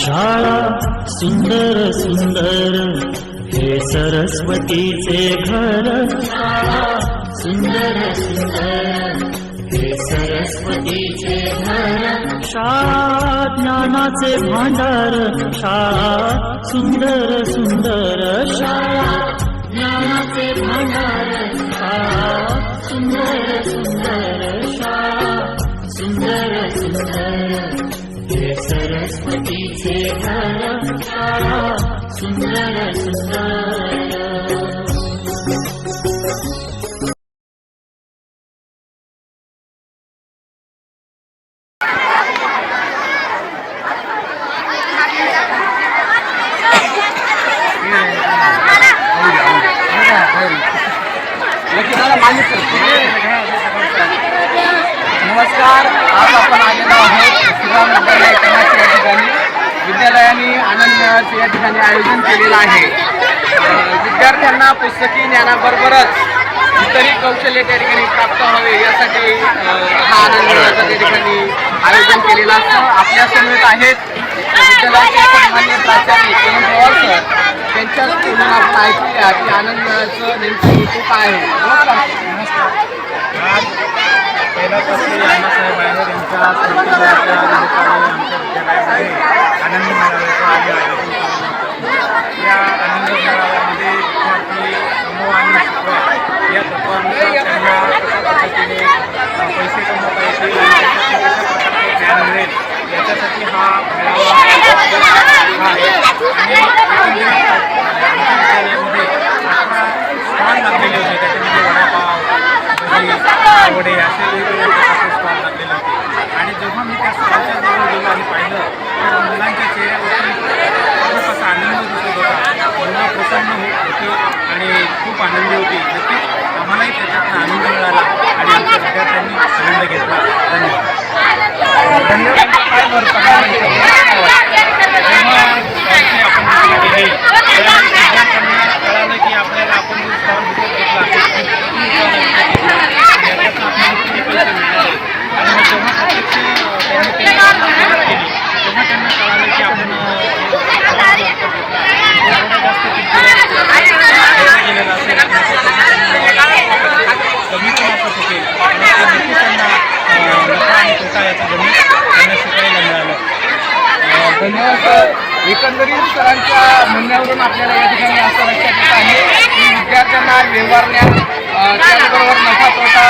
शाळा सुंदर सुंदर हे सरस्वतीचे घर। शाळा सुंदर सुंदर हे सरस्वतीचे घर। शाळा ज्ञानाचे भांडार। शाळा सुंदर सुंदर शाळा ज्ञानाचे भांडार। शाळा सुंदर सुंदर शाळा सुंदर सुंदर हे सरस्वतीचे घर। शाळा सुंदर सुंदर। नमस्कार, आज आपण आलेलो आहोत श्रीराम विद्यालय कन्याशी या ठिकाणी। विद्यालयाने आनंद मेळाव्याचे या ठिकाणी आयोजन केलेलं आहे। विद्यार्थ्यांना पुस्तकी ज्ञानाबरोबरच इतरही कौशल्य त्या ठिकाणी प्राप्त व्हावे यासाठी हा आनंद मेळाव्याचं त्या ठिकाणी आयोजन केलेलं असतं। आपल्या समोर आहेत विद्यालयाचे सन्माननीय प्राचार्य पवार सर, त्यांच्याकडून आपण ऐकूया की आनंद मेळाव्याचं नेमकं हेतू काय आहे। नमस्कार। आज पहिल्यापासून अण्णासाहेब बाहेर यांच्या स्मृतिदिनाच्या निमित्ताने आमच्या विद्यालयामध्ये आनंद मेळाव्याचं आम्ही आयोजन केलं होतं। या आनंद मेळाव्यामध्ये विद्यार्थी समूह आणि शिकवा या तत्वानुसार त्यांना कशा पद्धतीने पैसे कमवता येतील आणि कशा प्रकारचे ज्ञान मिळेल याच्यासाठी हा मेळावा आहे। आणि आमच्या विद्यालयामध्ये 18 स्टॉल लागलेले होते, त्याच्यामध्ये वडापाव, वडे असे वेगवेगळे प्रकारचे स्टॉल लागलेले होते। आणि जेव्हा मी त्या स्टॉलच्या जवळ गेलो आणि पाहिलं तर मुलांच्या चेहऱ्यावरती खूप असा आनंद दिसत होता। मुलं प्रसन्न होती आणि खूप आनंदी होती। नक्कीच आम्हालाही त्याच्यातून आनंद मिळाला आणि आमच्या विद्यार्थ्यांनी आनंद घेतला। धन्यवाद। धन्यवाद काय बरं आपण गेले त्या विद्यार्थ्यांना कळालं की आपल्याला आपण जो स्टॉल विकत घेतला धन्यवाद सर। एकंदरीत सरांच्या म्हणण्यावरून आपल्याला या ठिकाणी असं लक्षात येत आहे की विद्यार्थ्यांना व्यवहार ज्ञान, त्याचबरोबर नफा तोटा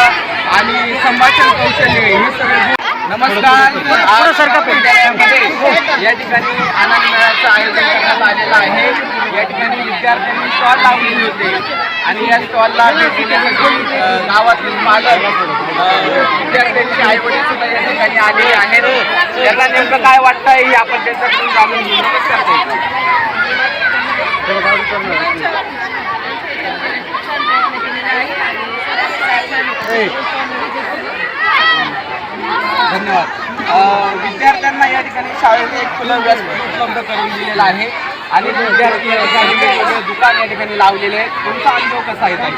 आणि संभाषण कौशल्य हे सगळे। नमस्कार, आज विद्यालयामध्ये या ठिकाणी आनंद मेळाव्याचं आयोजन करण्यात आलेलं आहे। या ठिकाणी विद्यार्थ्यांनी स्टॉल लावलेले होते आणि या स्टॉलला भेट देण्यासाठी गावातील पालक, विद्यार्थ्यांचे आईवडील सुद्धा या ठिकाणी आलेले आहेत। त्यांना नेमकं काय वाटतंय हे आपण त्यांच्याकडून जाणून घेऊ। नमस्कार। धन्यवाद। विद्यार्थ्यांना या ठिकाणी शाळेने एक खुलं व्यासपीठ उपलब्ध करून दिलेलं आहे आणि विद्यार्थी वेगवेगळे दुकान या ठिकाणी लावलेले आहेत। तुमचा अनुभव कसा आहे ताई?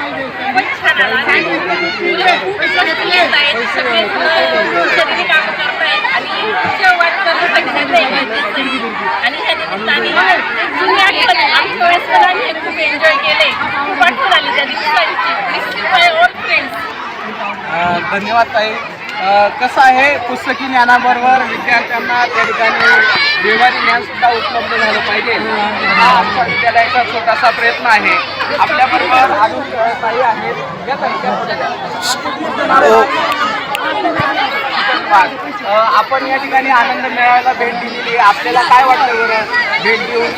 आणि ह्या निमित्ताने जुनी आठवण आमच्या वेळेस खूप एन्जॉय केले, खूप आठवण आली त्या दिवसाची। धन्यवाद ताई। कसं आहे, पुस्तकी ज्ञानाबरोबर विद्यार्थ्यांना त्या ठिकाणी व्यवहारिक ज्ञानसुद्धा उपलब्ध झालं पाहिजे हा आमच्या विद्यालयाचा छोटासा प्रयत्न आहे। आपल्याबरोबर अजून ताई आहेत, आपण या ठिकाणी आनंद मेळाव्याला भेट दिलेली आहे। आपल्याला काय वाटतं बरं भेट देऊन?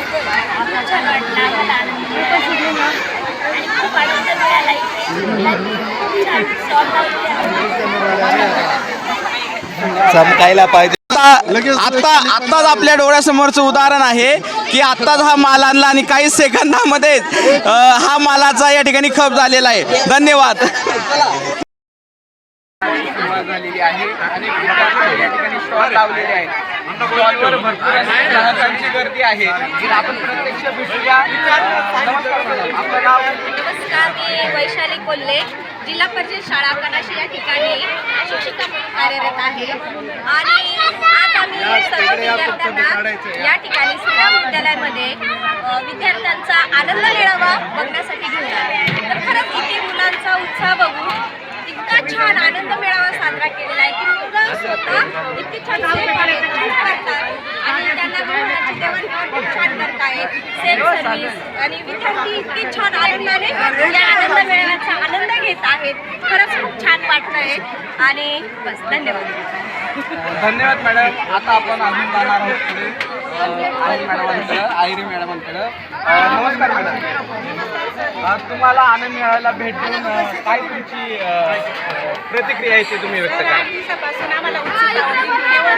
चमकायला पाहिजे। आत्ताच आपल्या डोळ्यासमोरचं उदाहरण आहे की आत्ताच हा माल आणला आणि काही सेकंदामध्ये हा मालाचा या ठिकाणी खप झालेला आहे। धन्यवाद। झालेली आहे आणि विद्यार्थी या ठिकाणी स्टॉल लावलेले आहेत। स्टॉलवर भरपूर ग्राहकांची गर्दी आहे। आपण प्रत्यक्ष भेटूया। नमस्कार, आपलं नाव? नमस्कार, मी वैशाली कोल्हे, जिल्हा परिषद शाळा कनाशी या ठिकाणी शिक्षिका म्हणून कार्यरत आहे. आणि आज आम्ही सर्व विद्यार्थ्यांना या ठिकाणी श्रीराम विद्यालयामध्ये विद्यार्थ्यांचा आनंद मेळावा बघण्यासाठी घेऊन आलो. तर खरंच इथे मुलांचा उत्साह बघून इतका छान आनंद मेळावा साजरा केलेला आहे की मुलं स्वतः इतकी छान करतात आणि त्यांना मिळवण्याची देवाणघेवाण खूप छान करतायत. सेल्फ सर्व्हिस आणि विद्यार्थी इतकी छान आनंदाने या आनंद मेळाव्याचा आनंद घेत आहेत. खरंच खूप छान वाटतंय आणि बस धन्यवाद. धन्यवाद मॅडम. आता आपण अजून जाणार आहोत पुढे आयरी मॅडमांकडे. नमस्कार मॅडम. तुम्हाला आनंद मेळाव्याला भेट देऊन काय तुमची प्रतिक्रिया आहे ते तुम्ही व्यक्त करा. दिवसापासून आम्हाला उत्सुकता होती की तेव्हा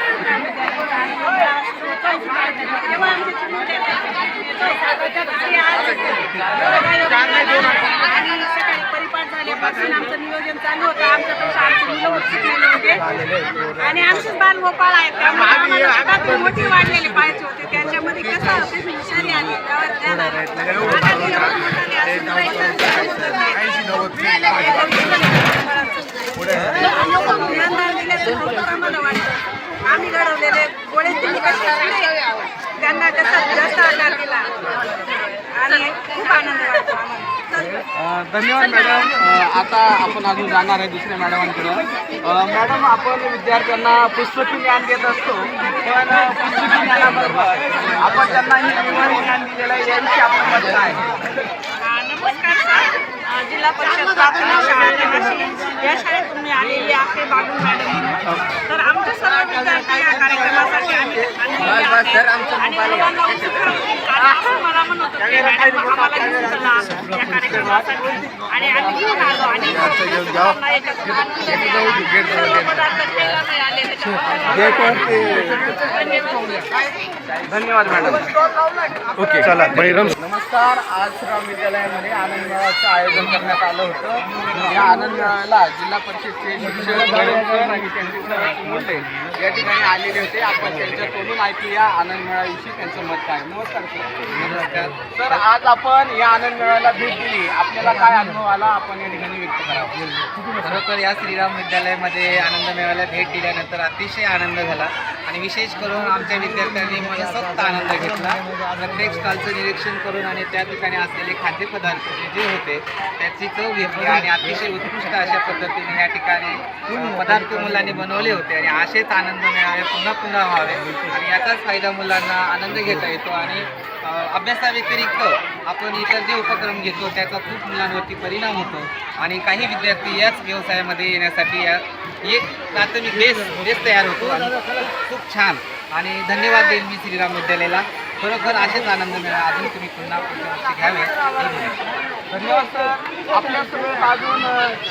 आणि सकाळी परिपाठ झाल्यापासून आमचं नियोजन चालू होतं. आमच्यापेक्षा आमची मुलं उत्सुकलेले होते आणि आमचेच बालगोपाळ आहेत, त्यामुळे आम्हाला स्वतःतून मोठी वाढलेले पाहिजे होते. त्यांच्यामध्ये कसं होते हुशारी आली आम्हाला वाटतं आम्ही घडवलेले गोळे तुम्ही कसे त्यांना कसं जास्त आधार दिला आणि खूप आनंद वाटतो आम्हाला. धन्यवाद मॅडम. आता आपण अजून जाणार आहे दुसऱ्या मॅडमांकडे. मॅडम, आपण विद्यार्थ्यांना पुस्तकी ज्ञान देत असतो, पण पुस्तकी ज्ञानाबरोबर आपण त्यांना ही व्यवहारिक ज्ञान दिलेलं आहे, याविषयी आपण मत काय? नमस्कार सर, जिल्हा परिषद प्राथमिक शाळा कनाशी या शाळेतून मी आलेली आहे बागुल मॅडम. तर आमच्या सर्व विद्यार्थी या कार्यक्रमासाठी आम्ही आणि मुलांना उत्सुक होतील कारण असं मला म्हणत होतं की मॅडम आम्हाला घेऊन चला या कार्यक्रमासाठी आणि आम्ही घेऊन आलो आणि मुलांना एकच पदार्थ खायला मिळाले. धन्यवाद मॅडम. ओके चला बहिरम. नमस्कार. आज श्रीराम विद्यालयामध्ये आनंद मेळाव्याचं आयोजन करण्यात आलं होतं. या आनंद मेळाव्याला जिल्हा परिषदचे शिक्षक आणि त्यांचे सर्व मुले या ठिकाणी आलेले होते. आपण त्यांच्याकडून ऐकूया आनंद मेळाव्याविषयी त्यांचं मत काय. नमस्कार सर. नमस्कार सर. आज आपण या आनंद मेळाव्याला भेट दिली, आपल्याला काय अनुभव आला आपण या ठिकाणी व्यक्त करावं. खरोखर या श्रीराम विद्यालयामध्ये आनंद मेळाव्याला भेट दिल्यानंतर अतिशय आनंद झाला आणि विशेष करून आमच्या विद्यार्थ्यांनी मनसोक्त आनंद घेतला. प्रत्येक स्टॉलचं निरीक्षण करून आणि त्या ठिकाणी असलेले खाद्यपदार्थ जे होते त्याची चव घेतली आणि अतिशय उत्कृष्ट अशा पद्धतीने या ठिकाणी पदार्थ मुलांनी बनवले होते आणि असेच आनंद मेळावे पुन्हा पुन्हा व्हावे आणि याचाच फायदा मुलांना आनंद घेता येतो. आणि अभ्यासाव्यतिरिक्त आपण इतर जे उपक्रम घेतो त्याचा खूप मुलांवरती परिणाम होतो आणि काही विद्यार्थी याच व्यवसायामध्ये येण्यासाठी एक प्राथमिक बेस तयार होतो आणि खूप छान. आणि धन्यवाद देईल मी श्रीराम विद्यालयाला. खरोखर असेच आनंद मिळा अजून तुम्ही पुन्हा पुढच्या वर्षी घ्यावे. धन्यवाद सर. आपल्यासोबत अजून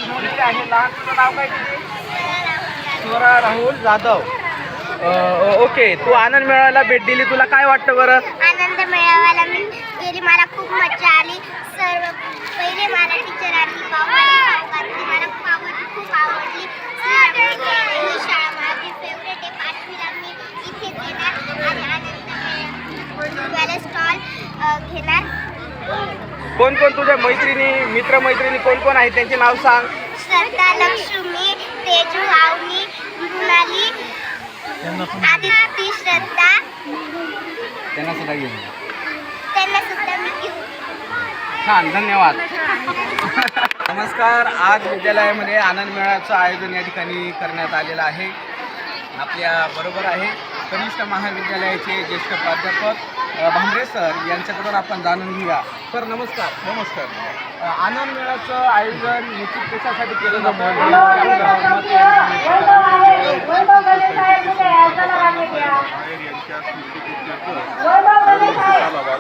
मुलगी आहे लहान. तुझं नाव काय? स्वरा राहुल जाधव. ओके, तू आनंद मेळाव्याला भेट दिली, तुला काय वाटतं बरं? आनंद मेळाव्याला मी गेली, मला खूप मजा आली. सर्व पहिले मला टीचरांनी पावभाजी मला खूप आवडली. ही शाळा माझी फेवरेट आहे. 5वीला मी इथेच येणार आणि आनंद मेळाव्याला स्टॉल घेणार. कोण कोण तुझ्या मैत्रिणी मित्रमैत्रिणी कोण कोण आहेत त्यांचे नाव सांग. श्रद्धा, लक्ष्मी, तेजू, आवनी, मृणाली, आदिती, श्रद्धा, त्यांना सुद्धा घेऊन. त्यांना सुद्धा मी घेऊ. छान, धन्यवाद. नमस्कार. आज विद्यालयामध्ये आनंद मेळाव्याचं आयोजन या ठिकाणी करण्यात आलेलं आहे. आपल्या बरोबर आहे कनिष्ठ महाविद्यालयाचे ज्येष्ठ प्राध्यापक भांबरे सर, यांच्याकडून आपण जाणून घेऊया. सर नमस्कार. नमस्कार. आनंद मेळाव्याचं आयोजन निश्चित कशासाठी केलं जातं?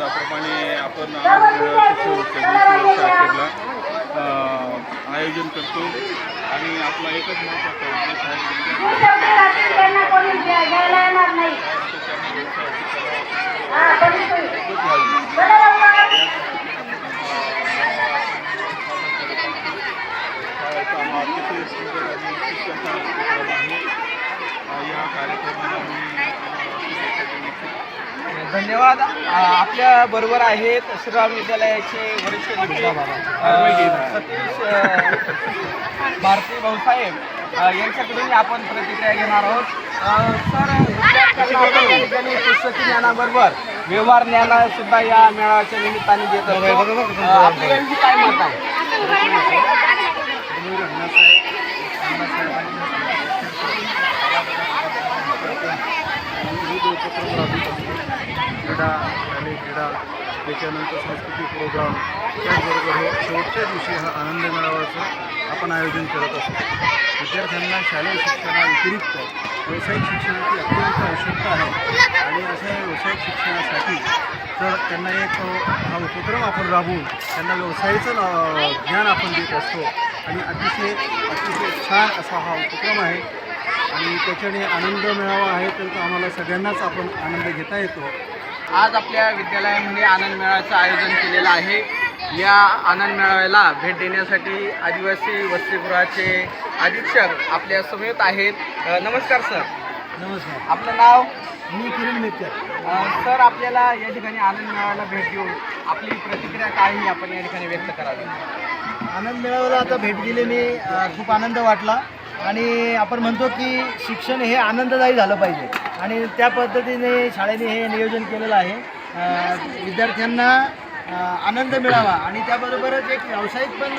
प्रमाणे आपण आयोजन करतो आणि आपला एकच महत्त्वाचा उद्देश धन्यवाद. आपल्या बरोबर आहेत श्रीराम विद्यालयाचे वरिष्ठ सतीश भारती भाऊसाहेब यांच्याकडून आपण प्रतिक्रिया घेणार आहोत. सर, विद्यार्थ्यांना आपण या ठिकाणी पुस्तकी ज्ञानाबरोबर व्यवहार ज्ञान सुद्धा या मेळाव्याच्या निमित्ताने देत असतो. आपल्या यांची काय मत आहे? क्रीडा आणि क्रीडा त्याच्यानंतर सांस्कृतिक प्रोग्राम त्याचबरोबर हे शेवटच्या दिवशी हा आनंद मेळाव्याचं आपण आयोजन करत असतो. विद्यार्थ्यांना शालेय शिक्षणाव्यतिरिक्त व्यावसायिक शिक्षणाची अत्यंत आवश्यकता आहे आणि अशा व्यावसायिक शिक्षणासाठी तर त्यांना एक हा उपक्रम आपण राबवून त्यांना व्यवसायाचं ज्ञान आपण देत असतो आणि अतिशय छान असा हा उपक्रम आहे आणि त्याच्याने आनंद मिळावा आहे तर आम्हाला सगळ्यांनाच आपण आनंद घेता येतो. आज आपल्या विद्यालयामध्ये आनंद मेळाव्याचं आयोजन केलेलं आहे. या आनंद मेळाव्याला भेट देण्यासाठी आदिवासी वसतिगृहाचे अधीक्षक आपल्या समेत आहेत. नमस्कार सर. नमस्कार. आपलं नाव? मी किरण मित्तर. सर, आपल्याला या ठिकाणी आनंद मेळाव्याला भेट देऊन आपली प्रतिक्रिया काय ही आपण या ठिकाणी व्यक्त करावी. आनंद मेळाव्याला आता भेट दिल्याने खूप आनंद वाटला आणि आपण म्हणतो की शिक्षण हे आनंददायी झालं पाहिजे आणि त्या पद्धतीने शाळेने हे नियोजन केलेलं आहे. विद्यार्थ्यांना आनंद मिळावा आणि त्याबरोबरच एक व्यावसायिक पण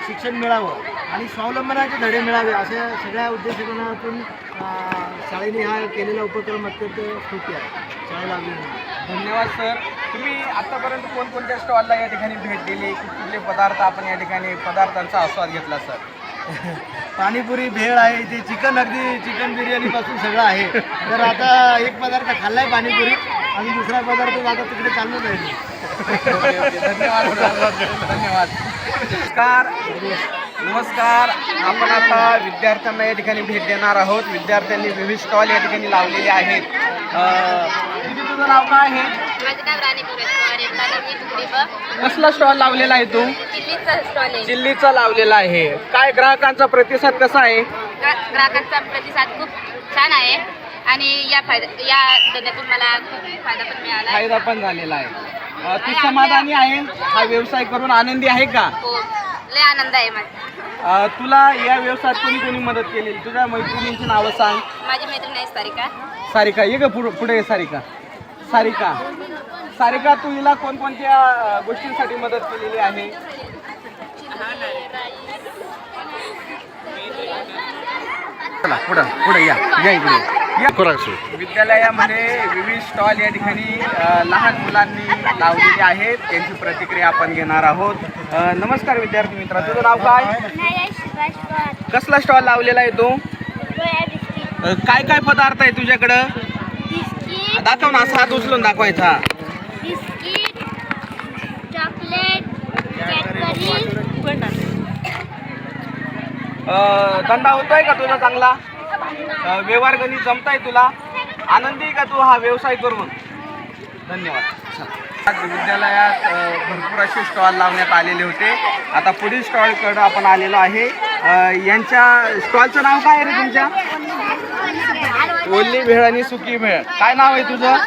शिक्षण मिळावं आणि स्वावलंबनाचे धडे मिळावे अशा सगळ्या उद्देशकातून शाळेने हा केलेला उपक्रम अत्यंत स्तुत्य आहे. शाळेला धन्यवाद सर. तुम्ही आतापर्यंत कोणकोणत्या स्टॉलला या ठिकाणी भेट दिली, कुठले पदार्थ आपण या ठिकाणी पदार्थांचा आस्वाद घेतला सर? पाणीपुरी, भेळ आहे इथे, चिकन, अगदी चिकन बिर्याणीपासून सगळं आहे. तर आता एक पदार्थ खाल्ला आहे पाणीपुरी आणि दुसरा पदार्थ आता तिकडे चालू जाईल. धन्यवाद धन्यवाद. नमस्कार. आपण आता विद्यार्थ्यांना या ठिकाणी भेट देणार आहोत. विद्यार्थ्यांनी विविध स्टॉल या ठिकाणी लावलेले आहेत. दीदी, तुझं नाव काय आहे? माझं नाव राणी कसला स्टॉल लावलेला आहे तू? चिल्लीचा स्टॉल आहे. चिल्लीचा लावलेला आहे. काय ग्राहकांचा प्रतिसाद कसा आहे? ग्राहकांचा प्रतिसाद खूप छान आहे आणि या धंद्यातून मला खूप फायदा पण मिळाला. फायदा पण झालेला आहे. तू समाधानी आहे? हा व्यवसाय करून आनंदी आहे का? हो, लय आनंद आहे माझा. तुला या व्यवसायात कोणी कोणी मदत केली? तुझ्या मैत्रिणींची नावं सांग. माझी मैत्रीण आहे सारिका. सारिका, ये ग पुढे ये. सारिका, तू हिला कोणकोणत्या गोष्टींसाठी मदत केलेली आहे? पुढे या इकडे. विद्यालयामध्ये विविध स्टॉल या ठिकाणी लहान मुलांनी लावलेले आहेत. त्यांची प्रतिक्रिया आपण घेणार आहोत. नमस्कार विद्यार्थी मित्रा, तुझं नाव काय? कसला स्टॉल लावलेला आहे तू? काय काय पदार्थ आहे तुझ्याकडं? दाखव ना, असा हात उचलून दाखवायचा. Biscuit, chocolate, Cadbury. धंदा होतोय का तुझा चांगला? व्यवहार गणित जमताय तुला? आनंदी का तू हा व्यवसाय करून? धन्यवाद. आज विद्यालयात भरपूर असे स्टॉल लावण्यात आलेले होते. आता पुढील स्टॉलकडं आपण आलेलो आहे. यांच्या स्टॉलचं नाव काय आहे रे तुमच्या? ओली भेळ आणि सुकी भेळ. काय नाव आहे तुझं?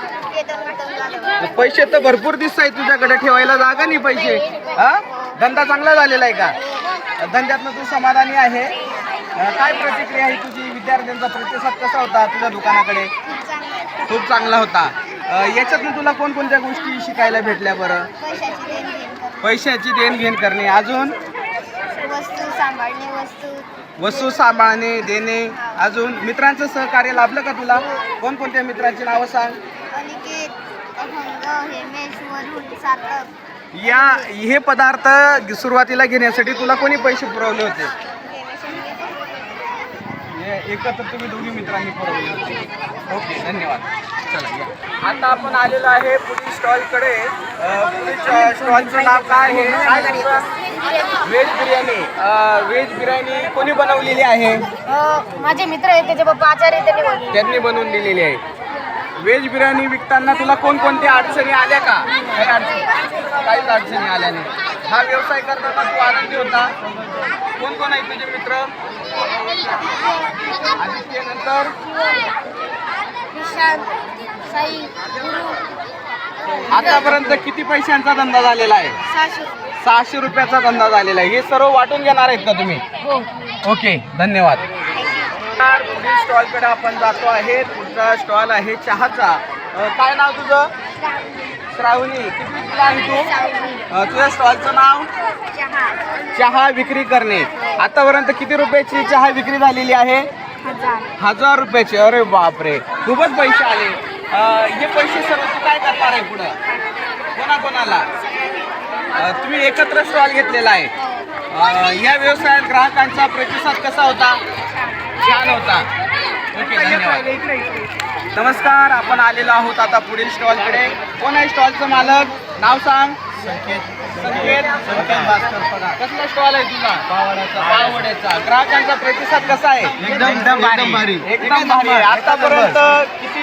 पैसे तर भरपूर दिसत आहे तुझ्याकडे, ठेवायला जागा नाही पैसे. हा, धंदा चांगला झालेला आहे का? धंद्यातनं तू समाधानी आहे? काय प्रतिक्रिया आहे तुझी? विद्यार्थ्यांचा प्रतिसाद कसा होता तुझ्या दुकानाकडे? खूप चांगला होता. याच्यातून तुला कोणकोणत्या गोष्टी शिकायला भेटल्या बरं? पैशाची देणघेण करणे, अजून वस्तू सांभाळणे, देणे, अजून मित्रांचं सहकार्य लाभलं का तुला? कोणकोणत्या मित्रांची नावं सांग. हे पदार्थ सुरुवातीला घेण्यासाठी तुला कोणी पैसे पुरवले होते? एकत्र तुम्ही दोन्ही मित्रांनी पुरवले होते. ओके, धन्यवाद. चला या. आता आपण आलेलो आहे पुढील स्टॉलकडे. पुढील स्टॉलचं नाव काय आहे? व्हेज बिर्याणी. व्हेज बिर्याणी कोणी बनवलेली आहे? माझे मित्र आहेत, त्याचे पप्पा आचार्य त्यांनी बनवून दिलेली आहे. व्हेज बिर्याणी विकताना तुला कोणकोणत्या अडचणी आल्या का? काहीच अडचणी आल्या नाही. हा व्यवसाय करताना तू आनंदी होता? कोण कोण आहे तुझे मित्र? आदित्य, नंतर विशाल, साई, गुरु, आतापर्यंत किती पैशांचा धंदा झालेला आहे? 600 रुपयाचा धंदा झालेला आहे. हे सर्व वाटून घेणार आहेत का तुम्ही? ओके, धन्यवाद. तर पुढील स्टॉलकडे आपण जातो आहे. पुढचा स्टॉल आहे चहाचा. काय नाव तुझं? श्रावणी. किती आहे तू? तुझ्या स्टॉलचं नाव? चहा विक्री करणे. आतापर्यंत किती रुपयाची चहा विक्री झालेली आहे? 1000 रुपयाची. अरे बापरे, खूपच पैसे आले. हे पैसे सर्व तू काय करणार आहे पुढं? कोणाकोणाला? तुम्ही एकत्र स्टॉल घेतलेला आहे. या व्यवसायात ग्राहकांचा प्रतिसाद कसा होता? छान होता. ओके, धन्यवाद. नमस्कार, आपण आलेलो आहोत आता पुढील स्टॉलकडे. कोण आहे स्टॉलचं मालक? नाव सांग. संकेत भास्कर पगार. कसला स्टॉल आहे तुझा? पाववड्याचा. ग्राहकांचा प्रतिसाद कसा आहे? एकदम भारी. एकदम भारी आहे. आतापर्यंत किती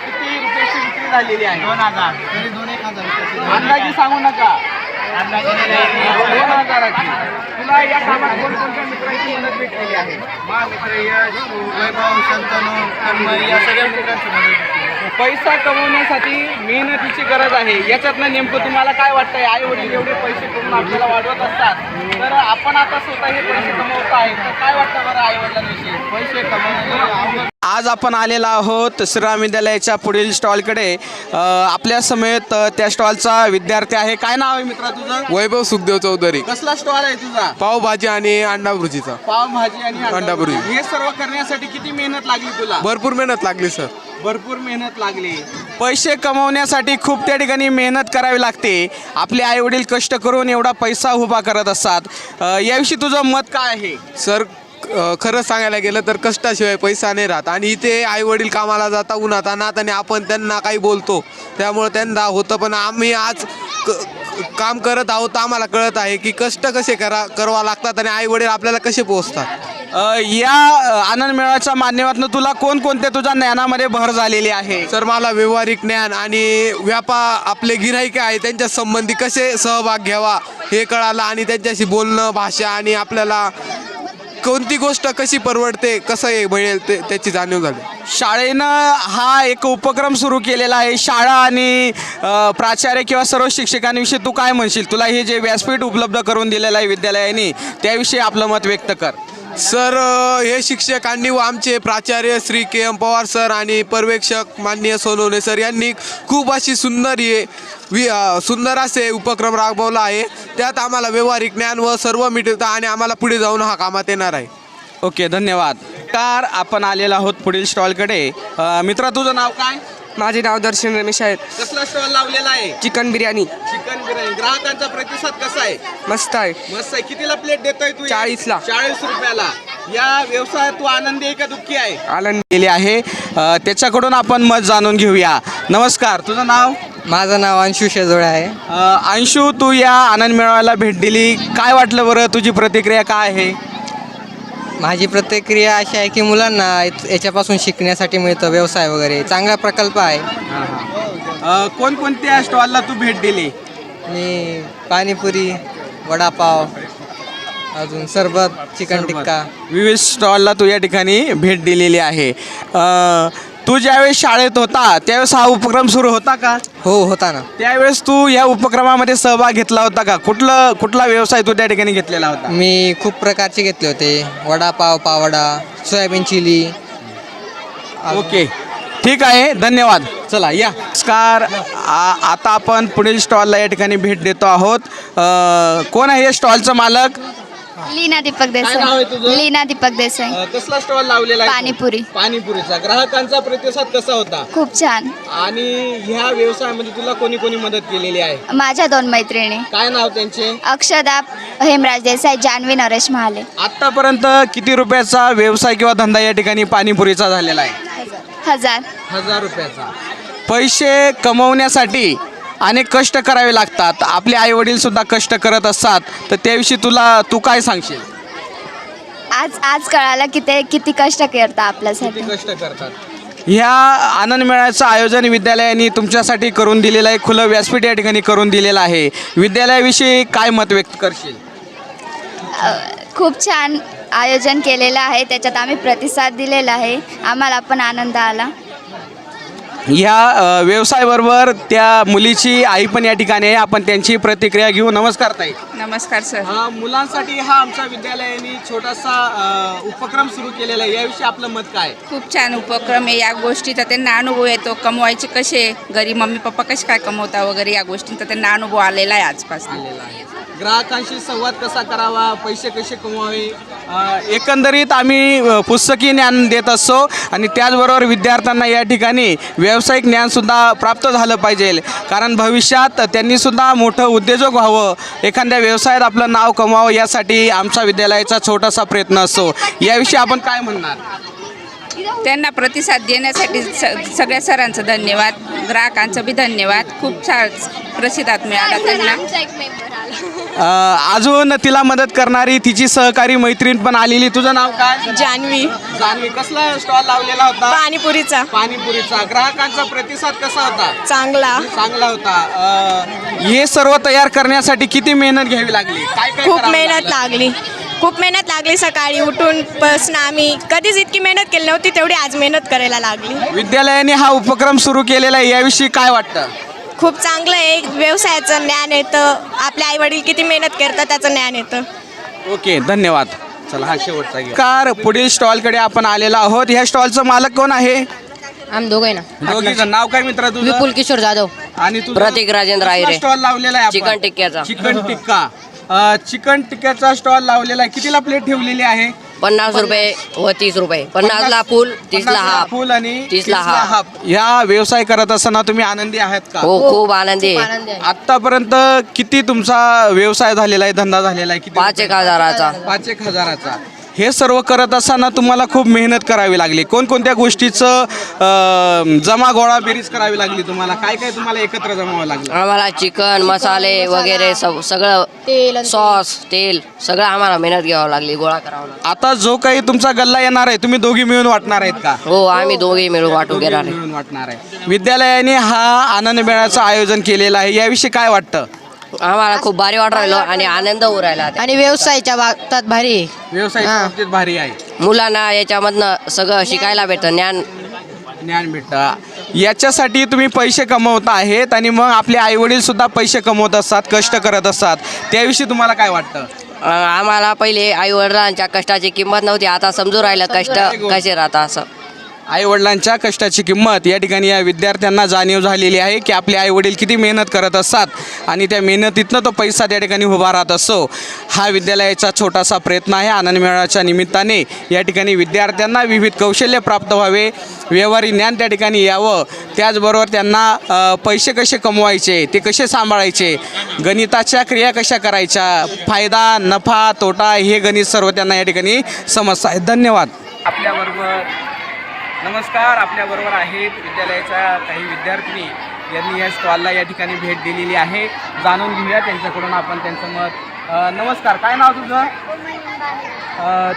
किती रुपयाची विक्री झालेली आहे? 2000 तरी 2-1000 रुपये. अंदाजे सांगू नका. 2000ची. तुला या कामात कोणकोणत्या मित्रांची मदत भेटलेली आहे? मित्र यश, वैभव, शंतनू, तन्मय या सगळ्या मित्रांची मदत भेटली. पैसा कमवण्यासाठी मेहनतीची गरज आहे. याच्यातनं नेमकं तुम्हाला काय वाटतंय? आई वडील एवढे पैसे करून आपल्याला वाढवत असतात, तर आपण आता स्वतः हे पैसे कमवत आहे, तर काय वाटतं बरं आई वडिलांविषयी? पैसे कमवणे आज आपण आलेला आहोत श्रीराम विद्यालयाच्या पुढील स्टॉलकडे. आपल्या समेत त्या स्टॉलचा विद्यार्थी आहे. काय नाव आहे मित्रा तुझं? वैभव सुखदेव चौधरी. कसला स्टॉल आहे तुझा? पावभाजी आणि अंडा भुर्जीचा. पावभाजी आणि अंडा भुर्जी. हे सर्व करण्यासाठी किती मेहनत लागली तुला? भरपूर मेहनत लागली सर. भरपूर मेहनत लागली. पैसे कमवण्यासाठी खूप त्या ठिकाणी मेहनत करावी लागते. आपले आई वडील कष्ट करून एवढा पैसा उभा करत असतात. याविषयी तुझं मत काय आहे? सर खरं सांगायला गेलं तर कष्टाशिवाय पैसा नाही राहत, आणि इथे आई वडील कामाला जाता उन्हात अनात आणि आपण त्यांना काही बोलतो, त्यामुळे त्यांना होतं. पण आम्ही आज काम करत आहोत, आम्हाला कळत आहे की कष्ट कसे करावं लागतात आणि आई वडील आपल्याला कसे पोहोचतात. या आनंद मेळाव्याच्या माध्यमातून तुला कोणकोणत्या तुझ्या ज्ञानामध्ये भर झालेली आहे? सर मला व्यवहारिक ज्ञान आणि आपले गिऱ्हाईक आहे त्यांच्या संबंधी कसे सहभाग घ्यावा हे कळालं, आणि त्यांच्याशी बोलणं, भाषा आणि आपल्याला कोणती गोष्ट कशी परवडते, कसं हे मिळेल त्याची जाणीव झाली. शाळेनं हा एक उपक्रम सुरू केलेला आहे. शाळा आणि प्राचार्य किंवा सर्व शिक्षकांविषयी तू काय म्हणशील? तुला हे जे व्यासपीठ उपलब्ध करून दिलेलं आहे विद्यालयाने, त्याविषयी आपलं मत व्यक्त कर. सर हे शिक्षकांनी व आमचे प्राचार्य श्री के.एम. पवार सर आणि पर्यवेक्षक माननीय सोनवणे सर यांनी खूप अशी सुंदर असे उपक्रम राबवला आहे. त्यात आम्हाला व्यवहारिक ज्ञान व सर्व मिळतं आणि आम्हाला पुढे जाऊन हा कामात येणार आहे. ओके, धन्यवाद. तर आपण आलेलो आहोत पुढील स्टॉलकडे. मित्रा तुझं नाव काय? माझे नाव दर्शन रमेश आहे. कसला स्टॉल लावलेला आहे? चिकन बिर्याणी. चिकन बिर्याणी. ग्राहकांचा प्रतिसाद कसा आहे? मस्त आहे. मस्त आहे. कितीला प्लेट देतोय तू? 40ला. 40 रुपयाला. या व्यवसायात तू आनंदी आहे का दुःखी आहे? आनंद केले आहे. त्याच्याकडून आपण मत जाणून घेऊया. नमस्कार, तुझं नाव? माझं नाव अंशु शेजोळे आहे. अंशु, तू या आनंद मेळाव्याला भेट दिली, काय वाटलं बरं? तुझी प्रतिक्रिया काय आहे? माझी प्रतिक्रिया अशी आहे की मुलांना याच्यापासून शिकण्यासाठी मिळतं, व्यवसाय वगैरे चांगला प्रकल्प आहे. कोणकोणत्या स्टॉलला तू भेट दिली? मी पाणीपुरी, वडापाव, अजून सरबत, चिकन टिक्का, विविध स्टॉलला तू या ठिकाणी भेट दिलेली आहे. तू ज्यावेळेस शाळेत होता त्यावेळेस हा उपक्रम सुरू होता का? हो होता ना. त्यावेळेस तू या उपक्रमामध्ये सहभाग घेतला होता का? कुठला व्यवसाय तू त्या ठिकाणी घेतलेला होता? मी खूप प्रकारचे घेतले होते. वडापाव, पावडा, सोयाबीन चिली. ओके, ठीक आहे, धन्यवाद. चला या. नमस्कार, आता आपण पुढील स्टॉलला या ठिकाणी भेट देतो आहोत. कोण आहे या स्टॉलचं मालक? लीना दीपक काय नाव आहे देसाई. तुझं? लीना दीपक देसाई. कसला स्टॉल लावलेला आहे? पाणीपुरी. पाणीपुरीचा. ग्राहकांचा प्रतिसाद कसा होता? खूप छान. आणि ह्या व्यवसायामध्ये तुला कोणी कोणी मदत केलेली आहे? माझ्या 2 मैत्रिणी. काय नाव त्यांचे? अक्षदा हेमराज देसाई, जान्हवी नरेश महाले. आतापर्यंत किती रुपयाचा व्यवसाय किंवा धंदा या ठिकाणी पाणीपुरीचा झालेला आहे? 1000. 1000 रुपयाचा. पैसे कमवण्यासाठी अनेक कष्ट करावे लागतात. आपले आई वडील सुद्धा कष्ट करत असतात, तर त्याविषयी तू काय सांगशील? आज कळालं की ते किती कष्ट करतात आपल्यासाठी. कष्ट करतात. ह्या आनंद मेळाव्याचं आयोजन विद्यालयाने तुमच्यासाठी करून दिलेलं आहे. खुलं व्यासपीठ या ठिकाणी करून दिलेलं आहे. विद्यालयाविषयी काय मत व्यक्त करशील? खूप छान आयोजन केलेलं आहे. त्याच्यात आम्ही प्रतिसाद दिलेला आहे. आम्हाला पण आनंद आला. ह्या व्यवसायाबरोबर त्या मुलीची आई पण या ठिकाणी आहे. आपण त्यांची प्रतिक्रिया घेऊ. नमस्कार ताई. नमस्कार सर. मुलांसाठी हा आमच्या विद्यालयाने छोटासा उपक्रम सुरू केलेला आहे, याविषयी आपलं मत काय? खूप छान उपक्रम आहे. या गोष्टीचा त्यांना अनुभव येतो, कमवायचे कसे, घरी मम्मी पप्पा कसे काय कमवता वगैरे या गोष्टींचा त्यांना अनुभव आलेला आहे आजपासून. ग्राहकांशी संवाद कसा करावा, पैसे कसे कमवावे, एकंदरीत आम्ही पुस्तकी ज्ञान देत असतो आणि त्याचबरोबर विद्यार्थ्यांना या ठिकाणी व्यावसायिक ज्ञानसुद्धा प्राप्त झालं पाहिजे, कारण भविष्यात त्यांनीसुद्धा मोठं उद्योजक व्हावं, एखाद्या व्यवसायात आपलं नाव कमवावं, यासाठी आमचा विद्यालयाचा छोटासा प्रयत्न असतो. याविषयी आपण काय म्हणणार? त्यांना प्रतिसाद देण्यासाठी सगळ्या सरांचं धन्यवाद, ग्राहकांचं बी धन्यवाद. खूप छान प्रतिसाद मिळाला त्यांना. अजून तिला मदत करणारी तिची सहकारी मैत्रीण पण आलेली. तुझं नाव काय? जान्हवी. जान्हवी, कसला स्टॉल लावलेला होता? पाणीपुरीचा. पाणीपुरीचा. ग्राहकांचा प्रतिसाद कसा होता? चांगला होता. हे सर्व तयार करण्यासाठी किती मेहनत घ्यावी लागली? काय काय खूप करावं मेहनत लागली. सकाळी उठून बसन आम्ही कधीच इतकी मेहनत केली नव्हती तेवढी आज मेहनत करायला लागली. विद्यालयाने हा उपक्रम सुरू केलेला आहे, याविषयी काय वाटतं? खूप चांगलं आहे. व्यवसायाचं ज्ञान येतं, आपले आई वडील किती मेहनत करतात त्याचं ज्ञान येतं. ओके, धन्यवाद. चला हा शेवटचा घ्या. कार पुढील स्टॉलकडे आपण आलेलो आहोत. ह्या स्टॉलचं मालक कोण आहे? आम्ही दोघे ना. दोघीचं नाव काय मित्र तुझं? विपुल किशोर जाधव. आणि तुझं? प्रतीक राजेंद्र आहिरे. स्टॉल लावलेला आहे आपण? चिकन टिक्क्याचा. चिकन टिक्का. चिकन टिक्क्याचा स्टॉल लावलेला आहे. कितीला प्लेट ठेवलेली आहे? 50 रुपये व 30 रुपये. 50ला फुल, 30ला हाफ. फुल आणि 30ला हाफ. या व्यवसाय करत असताना तुम्ही आनंदी आहात का? हो, खूप आनंदी आहे. आतापर्यंत किती तुमचा व्यवसाय झालेला आहे, धंदा झालेला आहे? किती? 5,000चा. 5,000चा. हे सर्व करत असताना तुम्हाला खूप मेहनत करावी लागली. कोणकोणत्या गोष्टीचं जमा गोळा बेरीज करावी लागली तुम्हाला? काय काय तुम्हाला एकत्र जमावं लागलं? आम्हाला चिकन मसाले वगैरे सगळं, सॉस, तेल सगळं आम्हाला मेहनत घ्यावं लागली, गोळा करावं लागला. आता जो काही तुमचा गल्ला येणार आहे, तुम्ही दोघी मिळून वाटणार आहेत का? हो, आम्ही दोघे मिळून वाटून घेणार आहे. मिळून वाटणार आहे. विद्यालयाने हा आनंद मेळ्याचं आयोजन केलेलं आहे, याविषयी काय वाटतं? आम्हाला खूप भारी वाटू राहिलो आणि आनंद होऊ राहिला. आणि व्यवसायाच्या बाबतीत भारी. व्यवसायाच्या बाबतीत भारी आहे. मुलांना याच्यामधनं सगळं शिकायला भेटतं, ज्ञान भेटतं. याच्यासाठी तुम्ही पैसे कमवत आहेत आणि मग आपले आईवडील सुद्धा पैसे कमवत असतात, कष्ट करत असतात, त्याविषयी तुम्हाला काय वाटतं? आम्हाला पहिले आई वडिलांच्या कष्टाची किंमत नव्हती, आता समजून राहिलं कष्ट कसे राहतात असं. आईवडिलांच्या कष्टाची किंमत या ठिकाणी या विद्यार्थ्यांना जाणीव झालेली आहे की आपले आईवडील किती मेहनत करत असतात आणि त्या मेहनतीतनं तो पैसा त्या ठिकाणी उभा राहत असतो. हा विद्यालयाचा छोटासा प्रयत्न आहे. आनंद मेळाव्याच्या निमित्ताने या ठिकाणी विद्यार्थ्यांना विविध कौशल्य प्राप्त व्हावे, व्यवहारी ज्ञान त्या ठिकाणी यावं, त्याचबरोबर त्यांना पैसे कसे कमवायचे, ते कसे सांभाळायचे, गणिताच्या क्रिया कशा करायच्या, फायदा नफा तोटा हे गणित सर्व त्यांना या ठिकाणी समजतं आहे. धन्यवाद. नमस्कार, आपल्याबरोबर आहेत विद्यालयाच्या काही विद्यार्थिनी. यांनी या स्टॉलला या ठिकाणी भेट दिलेली आहे. जाणून घेऊया त्यांच्याकडून आपण त्यांचं मत. नमस्कार, काय नाव तुझं?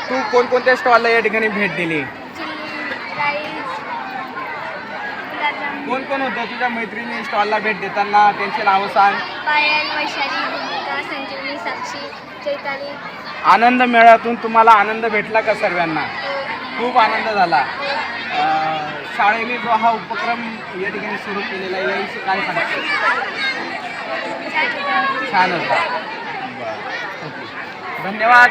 तू कोणकोणत्या स्टॉलला या ठिकाणी भेट दिली? कोण कोण होतं तुझ्या मैत्रिणी स्टॉलला भेट देताना? त्यांचे नावं सांग. पायल, वैशाली, भूमिका, संजीवनी, साक्षी, चैताली. आनंद मेळ्यातून तुम्हाला आनंद भेटला का सर्वांना? खूप आनंद झाला. शाळेने जो हा उपक्रम या ठिकाणी सुरू केलेला आहे, याविषयी काय सांगतो? छान होता. धन्यवाद.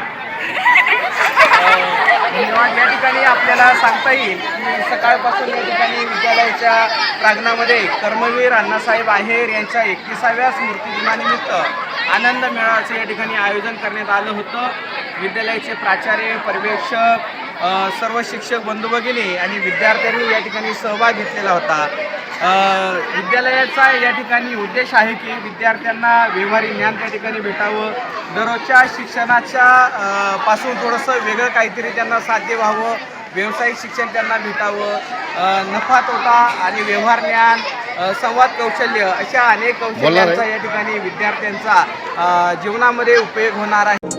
धन्यवाद. या ठिकाणी आपल्याला सांगता येईल की सकाळपासून या ठिकाणी विद्यालयाच्या प्रांगणामध्ये कर्मवीर अण्णासाहेब आहेर यांच्या 31व्या स्मृतिदिनानिमित्त आनंद मेळाव्याचं या ठिकाणी आयोजन करण्यात आलं होतं. विद्यालयाचे प्राचार्य, पर्यवेक्षक, सर्व शिक्षक बंधू भगिनी आणि विद्यार्थ्यांनी या ठिकाणी सहभाग घेतलेला होता. विद्यालयाचा या ठिकाणी उद्देश आहे की विद्यार्थ्यांना व्यवहारी ज्ञान त्या ठिकाणी भेटावं, दररोजच्या शिक्षणाच्या पासून थोडंसं वेगळं काहीतरी त्यांना साध्य व्हावं, व्यावसायिक शिक्षण त्यांना भेटावं, नफा तोटा आणि व्यवहार ज्ञान, संवाद कौशल्य अशा अनेक कौशल्यांचा या ठिकाणी विद्यार्थ्यांचा जीवनामध्ये उपयोग होणार आहे.